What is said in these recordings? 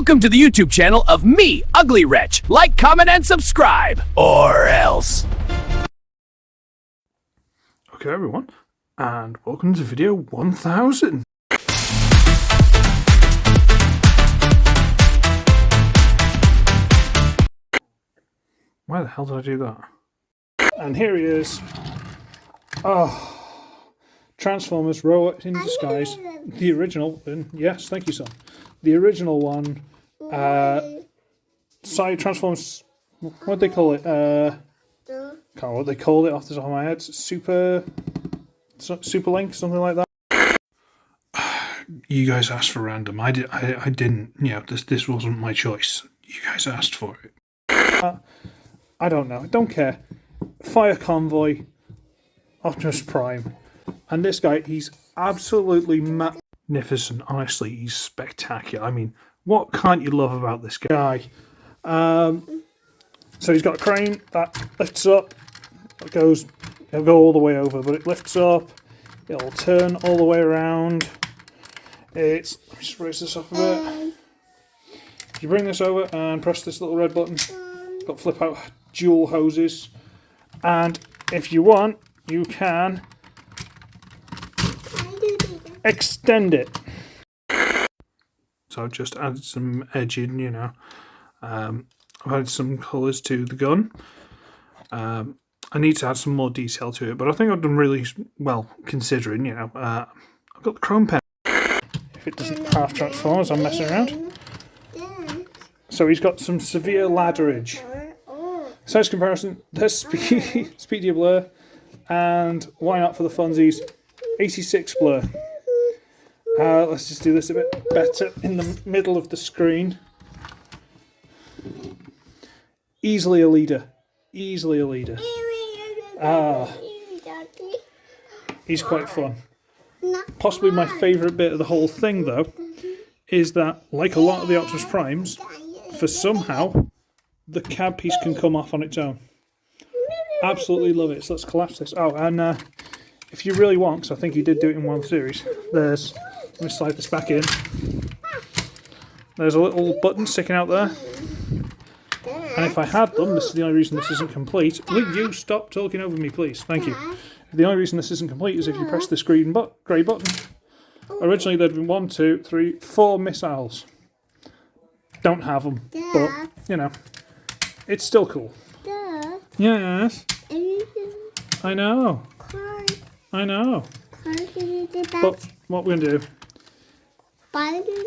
Welcome to the YouTube channel of me, Uglywretch. Like, comment, and subscribe, or else. Okay everyone, and welcome to video 1000. Why the hell did I do that? And here he is. Oh, Transformers Robot in Disguise. The original, and yes, thank you son. The original one. Side Transformers, what'd they call it? Can't remember what they called it off the top of my head. Super Link, something like that. You guys asked for random. I didn't. You know, this wasn't my choice. You guys asked for it. I don't know. I don't care. Fire Convoy, Optimus Prime, and this guy. He's absolutely magnificent. Honestly, he's spectacular. I mean, what can't you love about this guy? So he's got a crane that lifts up. It'll go all the way over, but it lifts up. It'll turn all the way around. Let me just raise this up a bit. If you bring this over and press this little red button, got flip out dual hoses, and if you want, you can extend it. So I've just added some edging, you know. I've added some colours to the gun. I need to add some more detail to it, but I think I've done really well considering, you know. I've got the chrome pen. If it doesn't half transform as I'm messing around. So he's got some severe ladderage. Size comparison, there's Speedy Blur, and why not for the funsies, 86 Blur. Let's just do this a bit better in the middle of the screen. Easily a leader. Easily a leader. He's quite fun. Possibly my favourite bit of the whole thing, though, is that, like a lot of the Optimus Primes, for somehow, the cab piece can come off on its own. Absolutely love it. So let's collapse this. Oh, and if you really want, because I think he did do it in one series, let me slide this back in. There's a little button sticking out there. And if I had them, this is the only reason this isn't complete. Will you stop talking over me, please? Thank you. The only reason this isn't complete is if you press this grey button. Originally there'd been 1, 2, 3, 4 missiles. Don't have them, but, you know, it's still cool. Yes. I know. I know. But what we're going to do,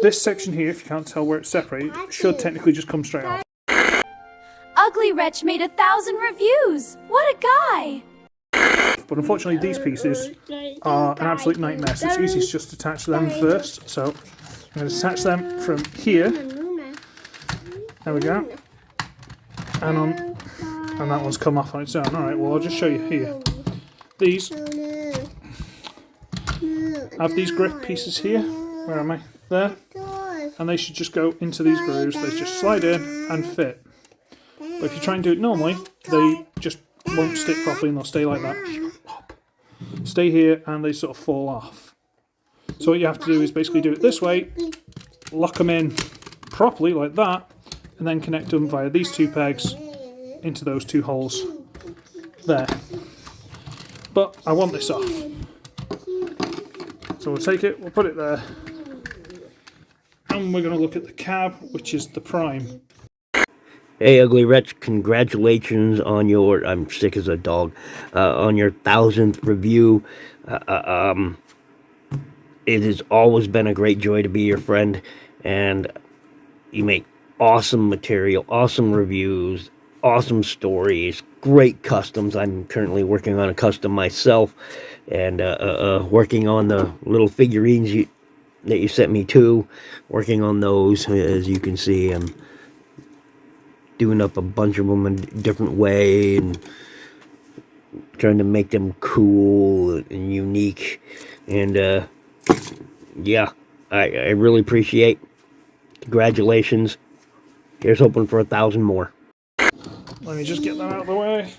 this section here, if you can't tell where it's separated, should technically just come straight off. Uglywretch made 1,000 reviews. What a guy! But unfortunately these pieces are an absolute nightmare, so it's easiest to just attach them first. So I'm going to attach them from here. There we go. And that one's come off on its own. Alright, well I'll just show you here. These have these grip pieces here. Where am I? There. And they should just go into these grooves. They just slide in and fit. But if you try and do it normally, they just won't stick properly and they'll stay like that. Stay here and they sort of fall off. So what you have to do is basically do it this way, lock them in properly like that, and then connect them via these two pegs into those two holes there. But I want this off. So we'll take it, we'll put it there, and we're going to look at the cab, which is the Prime. Hey, Uglywretch, congratulations on your, I'm sick as a dog, on your 1,000th review. It has always been a great joy to be your friend, and you make awesome material, awesome reviews, awesome stories, great customs. I'm currently working on a custom myself, and working on the little figurines that you sent me too, working on those, as you can see. I'm doing up a bunch of them in a different way and trying to make them cool and unique. And yeah, I really appreciate. Congratulations. Here's hoping for 1,000 more. Let me just get them out of the way.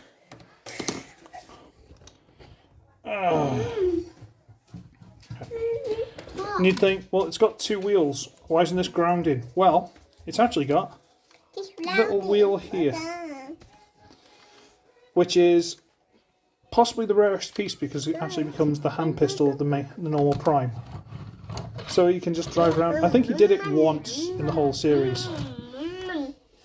And you'd think, well, it's got 2 wheels. Why isn't this grounded? Well, it's actually got a little wheel here, which is possibly the rarest piece because it actually becomes the hand pistol of the normal Prime. So you can just drive around. I think he did it once in the whole series.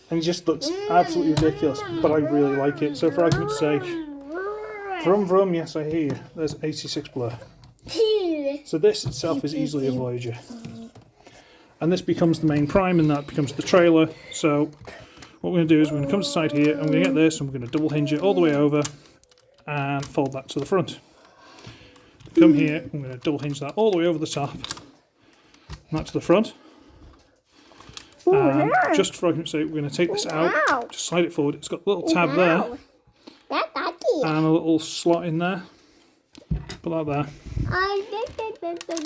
And he just looks absolutely ridiculous, but I really like it. So for argument's sake, vroom vroom, yes I hear you. There's 86 blur. So this itself is easily a Voyager. And this becomes the main Prime and that becomes the trailer. So what we're going to do is we're going to come to the side here and we're going to get this and we're going to double hinge it all the way over and fold that to the front. Come here, I'm going to double hinge that all the way over the top. And that to the front. And just for argument's sake, we're going to take this out, just slide it forward. It's got a little tab there, and a little slot in there. Put that there.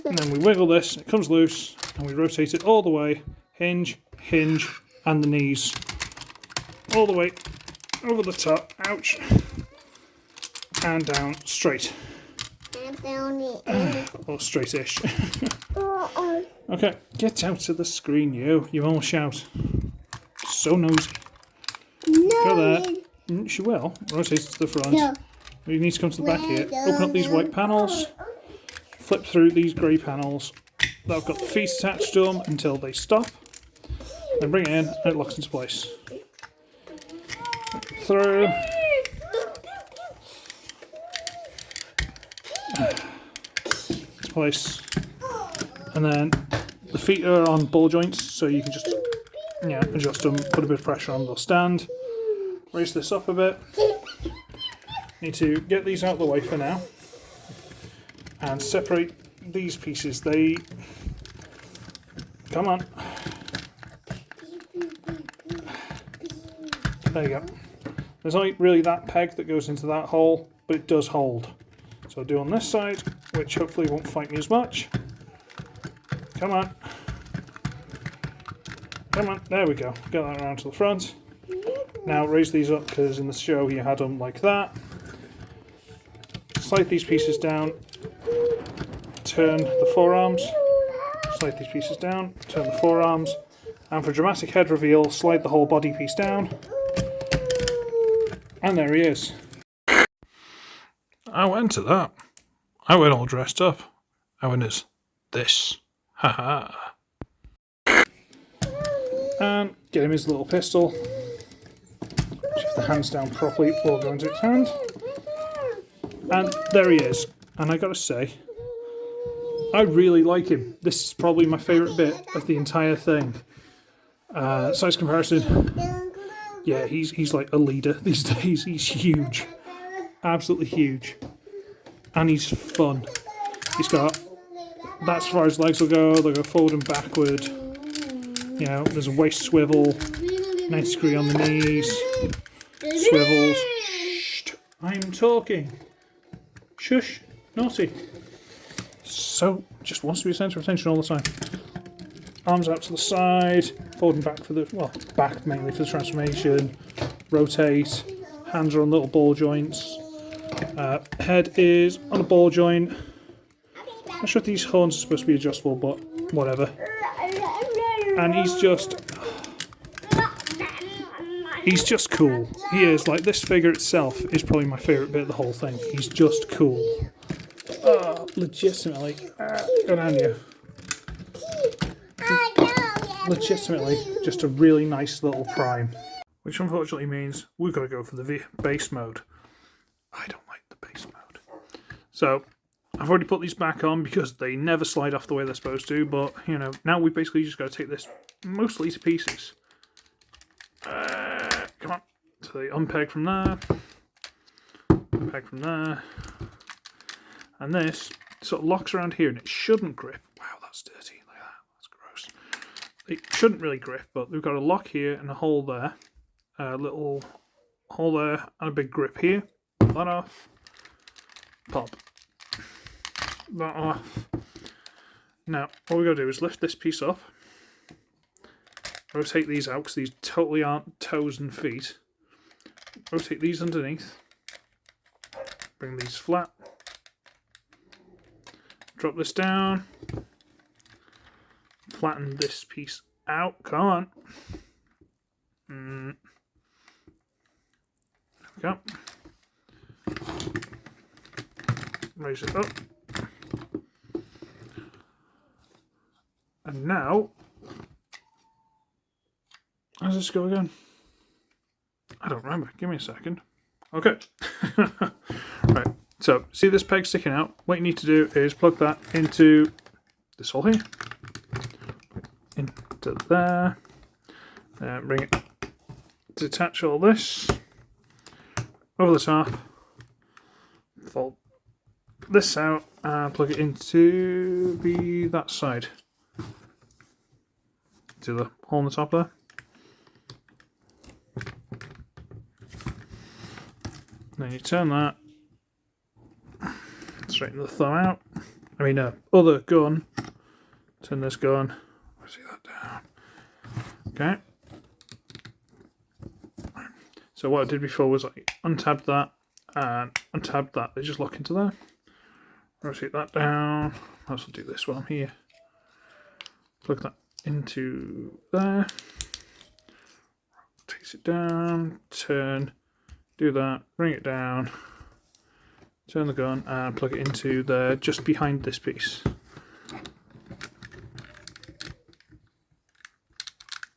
And then we wiggle this, it comes loose, and we rotate it all the way. Hinge, hinge, and the knees. All the way over the top, ouch, and down straight. Or straight-ish. Okay, get out of the screen, you. You almost shout. So nosy. Go there. She will. Rotate it to the front. No. You need to come to the back here. Open up these white panels. Flip through these grey panels. That've got the feet attached to them until they stop. Then bring it in and it locks into place. Through. Into place. And then the feet are on ball joints, so you can just adjust them, put a bit of pressure on, they'll stand. Raise this up a bit. Need to get these out of the way for now. And separate these pieces. Come on. There you go. There's only really that peg that goes into that hole, but it does hold. So I'll do on this side, which hopefully won't fight me as much. Come on. Come on. There we go. Get that around to the front. Now raise these up because in the show you had them like that. Slide these pieces down. Turn the forearms. Slide these pieces down. Turn the forearms. And for dramatic head reveal, slide the whole body piece down. And there he is. I went to that. I went all dressed up. I went as this. Haha. And get him his little pistol. Shift the hands down properly before going to its hand. And there he is. And I gotta say, I really like him. This is probably my favourite bit of the entire thing. Size comparison. Yeah, he's like a leader these days. He's huge. Absolutely huge. And he's fun. He's got, that's as far as legs will go. They'll go forward and backward. You know, there's a waist swivel. 90 degree on the knees. Swivels. Shh, I'm talking. Shush. Naughty. So, just wants to be a centre of attention all the time. Arms out to the side. Forward and back for the, well, back mainly for the transformation. Rotate. Hands are on little ball joints. Head is on a ball joint. I'm not sure if these horns are supposed to be adjustable, but whatever. And he's just cool. He is, like, this figure itself is probably my favourite bit of the whole thing. He's just cool. Legitimately. Go down you. Legitimately, just a really nice little Prime. Which unfortunately means we've got to go for the base mode. I don't like the base mode. So, I've already put these back on because they never slide off the way they're supposed to, but, you know, now we basically just got to take this mostly to pieces. Come on. So they unpeg from there. Unpeg from there. And this sort of locks around here and it shouldn't grip. Wow, that's dirty. Look at that. That's gross. It shouldn't really grip, but we've got a lock here and a hole there. A little hole there and a big grip here. Pop that off. Pop that off. Now, all we've got to do is lift this piece up. Rotate these out because these totally aren't toes and feet. Rotate these underneath. Bring these flat. Drop this down. Flatten this piece Out, come on. There we go. Raise it up. And now, how does this go again? I don't remember. Give me a second. Okay. Right. So, see this peg sticking out? What you need to do is plug that into this hole here. Into there. Bring it. Detach all this. Over the top. Fold this out and plug it into that side. To the hole in the top there. Then you turn that. Straighten the thumb out. I mean, other gun. Turn this gun. See that down. Okay. So what I did before was I untabbed that and untabbed that. They just lock into there. Rotate that down. I'll also do this while I'm here. Plug that into there. Takes it down. Turn. Do that. Bring it down. Turn the gun and plug it into there, just behind this piece.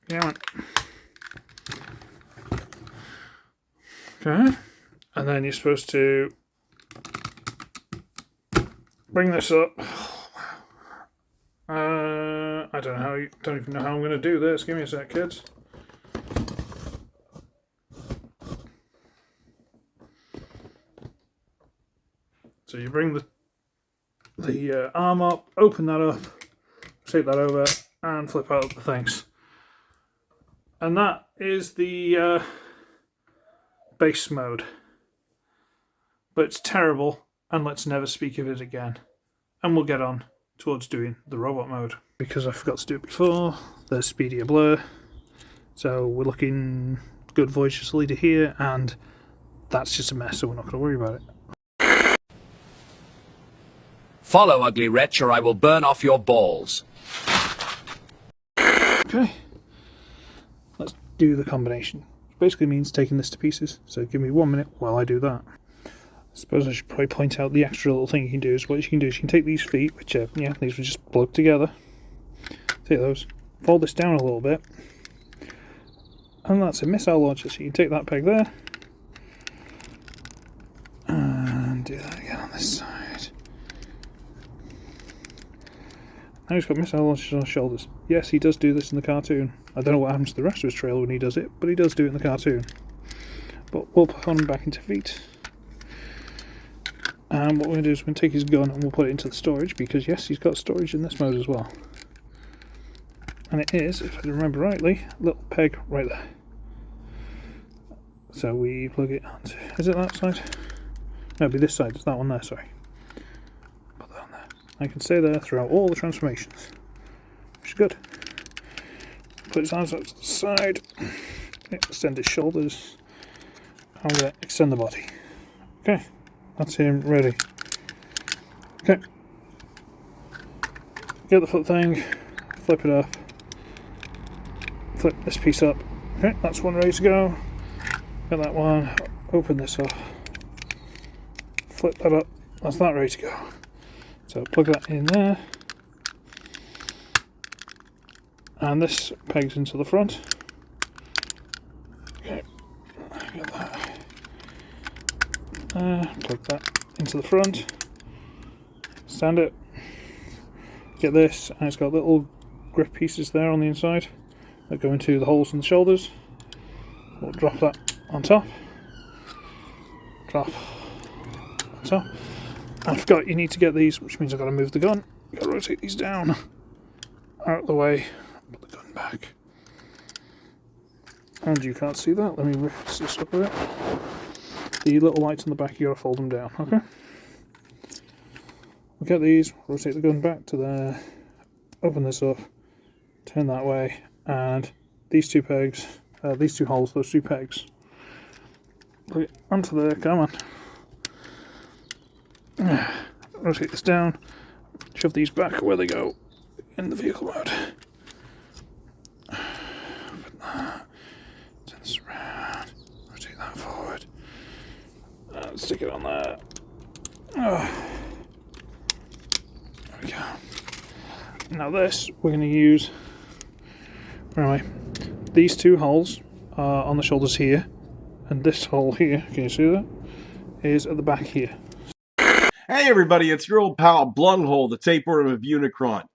Yeah, man. Okay, and then you're supposed to bring this up. I don't know how. Don't even know how I'm going to do this. Give me a sec, kids. So you bring the arm up, open that up, take that over, and flip out the things. And that is the base mode. But it's terrible, and let's never speak of it again. And we'll get on towards doing the robot mode. Because I forgot to do it before, there's speedier blur. So we're looking good voice leader here, and that's just a mess, so we're not going to worry about it. Follow, Uglywretch, or I will burn off your balls. Okay. Let's do the combination. Which basically means taking this to pieces. So give me 1 minute while I do that. I suppose I should probably point out the extra little thing you can do is what you can do is you can take these feet, which are, yeah, these were just plugged together. Take those, fold this down a little bit, and that's a missile launcher. So you can take that peg there, and do that again on this side. Now he's got missile launchers on his shoulders. Yes, he does do this in the cartoon. I don't know what happens to the rest of his trailer when he does it, but he does do it in the cartoon. But we'll put him back into feet. And what we're going to do is we're going to take his gun and we'll put it into the storage, because yes, he's got storage in this mode as well. And it is, if I remember rightly, a little peg right there. So we plug it onto, is it that side? No, it'll be this side, it's that one there, sorry. Put that on there. I can stay there throughout all the transformations, which is good. Put his arms out to the side, extend his shoulders, and we're going to extend the body. Okay, that's him ready. Okay. Get the foot thing, flip it up, flip this piece up. Okay, that's one ready to go. Get that one, open this up, flip that up, that's that ready to go. So plug that in there. And this pegs into the front. Okay, get that. Plug that into the front. Stand it. Get this, and it's got little grip pieces there on the inside that go into the holes in the shoulders. We'll drop that on top. Drop on top. I forgot you need to get these, which means I've got to move the gun. I've got to rotate these down, out of the way, put the gun back. And you can't see that. Let me lift this up a bit. The little lights on the back, you got to fold them down, okay? We'll get these, rotate the gun back to there, open this up, turn that way, and these two pegs, these two holes, those two pegs, put it onto there, come on. Rotate this down, shove these back where they go in the vehicle mode, that. Turn this around. Rotate that forward. Stick it on there. Oh. There we go. Now this, we're going to use... Where am I? These two holes are on the shoulders here. And this hole here, can you see that? Is at the back here. Hey everybody, it's your old pal Blunghole, the tapeworm of Unicron.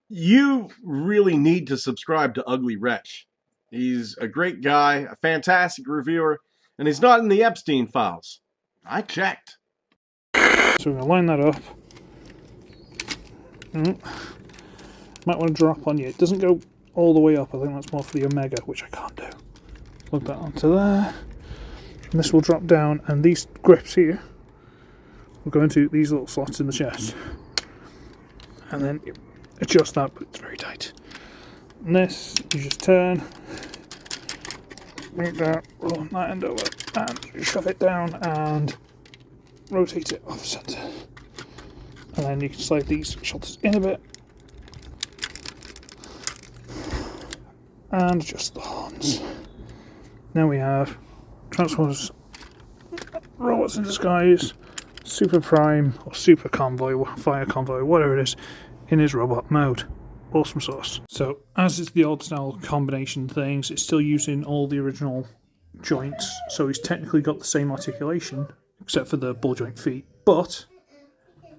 You really need to subscribe to Uglywretch. He's a great guy, a fantastic reviewer, and he's not in the Epstein files. I checked. So we're going to line that up. Might want to drop on you. It doesn't go all the way up. I think that's more for the Omega, which I can't do. Plug that onto there. And this will drop down, and these grips here will go into these little slots in the chest. And then you adjust that, but it's very tight. And this, you just turn, make that, roll that end over, and shove it down and rotate it off center. And then you can slide these shoulders in a bit. And adjust the horns. Now we have Transformers, Robots in Disguise, Super Prime, or Super Convoy, Fire Convoy, whatever it is, in his robot mode. Awesome sauce. So, as it's the old style combination things, it's still using all the original joints, so he's technically got the same articulation, except for the ball joint feet, but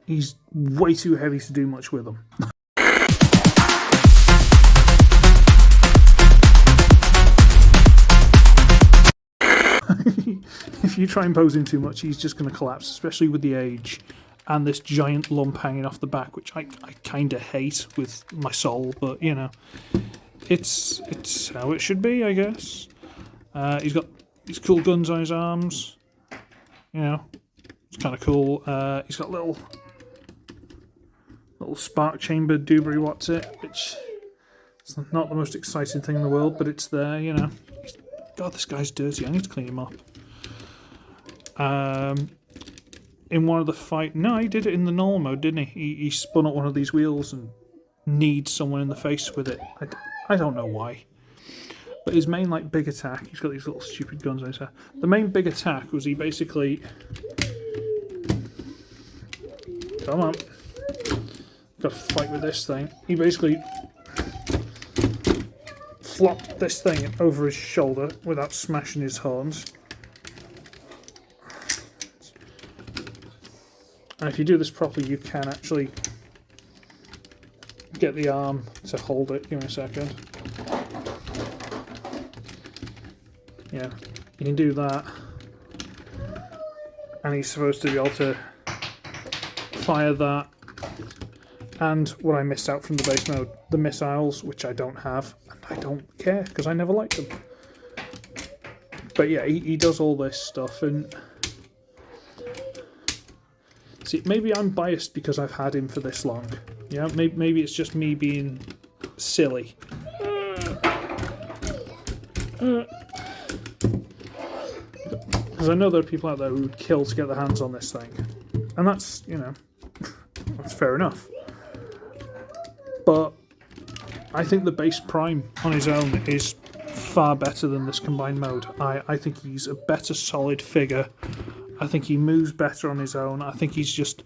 he's way too heavy to do much with them. If you try and pose him too much, he's just going to collapse, especially with the age and this giant lump hanging off the back, which I kind of hate with my soul, but you know, it's how it should be, I guess. He's got these cool guns on his arms, you know, it's kind of cool. He's got little spark chamber doobry what's it, which is not the most exciting thing in the world, but it's there, you know. God, this guy's dirty. I need to clean him up. In one of the fight... No, he did it in the normal mode, didn't he? He spun up one of these wheels and kneed someone in the face with it. I don't know why. But his main, like, big attack... He's got these little stupid guns on his head. The main big attack was he basically... Come on. Got to fight with this thing. He basically... flopped this thing over his shoulder without smashing his horns. And if you do this properly, you can actually get the arm to hold it. Give me a second. Yeah, you can do that. And he's supposed to be able to fire that. And what I missed out from the base mode, the missiles, which I don't have. I don't care, because I never liked them. But yeah, he does all this stuff, and... See, maybe I'm biased because I've had him for this long. Yeah, maybe it's just me being silly. Because I know there are people out there who would kill to get their hands on this thing. And that's, you know, that's fair enough. But... I think the base Prime on his own is far better than this combined mode. I think he's a better solid figure. I think he moves better on his own. I think he's just,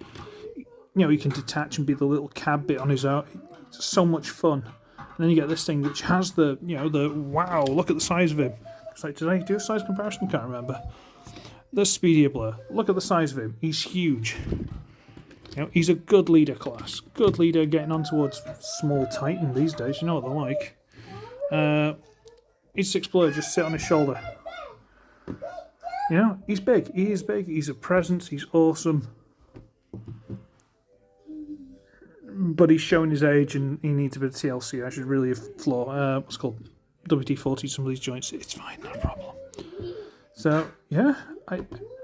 you know, he can detach and be the little cab bit on his own. It's so much fun. And then you get this thing which has the, you know, the wow, look at the size of him. It's like, did I do a size comparison? Can't remember. The Speedier Blur. Look at the size of him. He's huge. You know, he's a good leader class. Good leader getting on towards small Titan these days. You know what they're like. E6 Blur, just sit on his shoulder. You know, he's big. He is big. He's a presence. He's awesome. But he's showing his age and he needs a bit of TLC. I should really floor. What's it called? WD-40, some of these joints. It's fine, not a problem. So, yeah.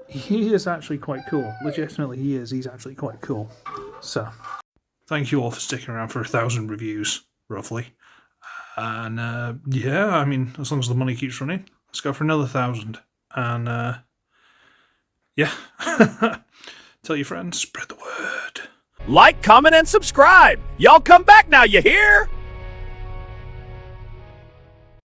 He is actually quite cool. Legitimately, he is. He's actually quite cool. So, thank you all for sticking around for 1,000 reviews, roughly. And, yeah, I mean, as long as the money keeps running, let's go for another 1,000. And, yeah. Tell your friends, spread the word. Like, comment, and subscribe. Y'all come back now, you hear?